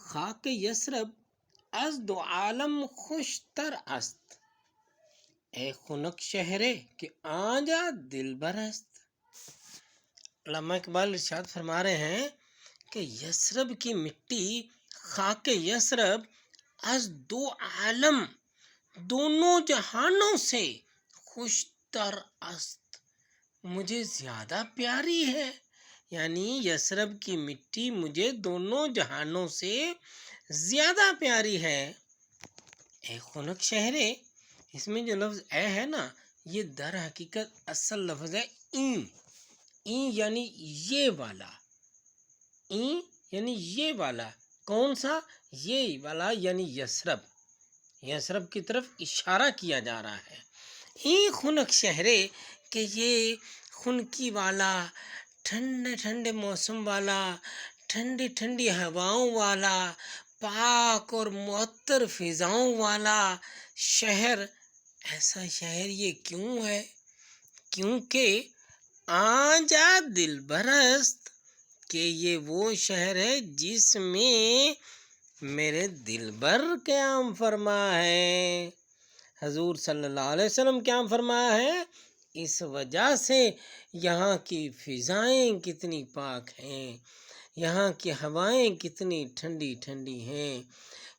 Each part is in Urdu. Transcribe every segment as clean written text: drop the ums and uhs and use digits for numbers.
خاک یسرب از دو عالم خوش تر است، اے خنک شہرے کہ آجا دل برست۔ علامہ اقبال ارشاد فرما رہے ہیں کہ یسرب کی مٹی، خاک یسرب از دو عالم، دونوں جہانوں سے خوش تر است، مجھے زیادہ پیاری ہے۔ یعنی یسرب کی مٹی مجھے دونوں جہانوں سے زیادہ پیاری ہے۔ اے خنک شہرے، اس میں جو لفظ اے ہے نا، یہ در حقیقت اصل لفظ ہے این۔ این یعنی یہ والا، این یعنی یہ والا، کون سا؟ یہ والا یعنی یسرب، یسرب کی طرف اشارہ کیا جا رہا ہے۔ این خنک شہرے کہ یہ خنکی والا، ٹھنڈے ٹھنڈے موسم والا، ٹھنڈی ٹھنڈی ہواؤں والا، پاک اور معطر فضاؤں والا شہر، ایسا شہر یہ کیوں ہے؟ کیونکہ آجا دل برست، کہ یہ وہ شہر ہے جس میں میرے دلبر قیام فرما ہے۔ حضور صلی اللہ علیہ وسلم قیام فرما ہے، اس وجہ سے یہاں کی فضائیں کتنی پاک ہیں، یہاں کی ہوائیں کتنی ٹھنڈی ٹھنڈی ہیں،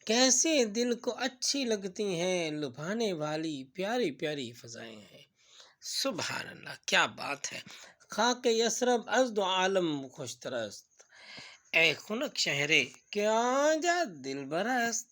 کیسے دل کو اچھی لگتی ہیں، لبھانے والی پیاری پیاری فضائیں ہیں۔ سبحان اللہ، کیا بات ہے۔ خاک یسرب از دو عالم خوش تر است، اے خنک شہرے کہ آجا دل برست۔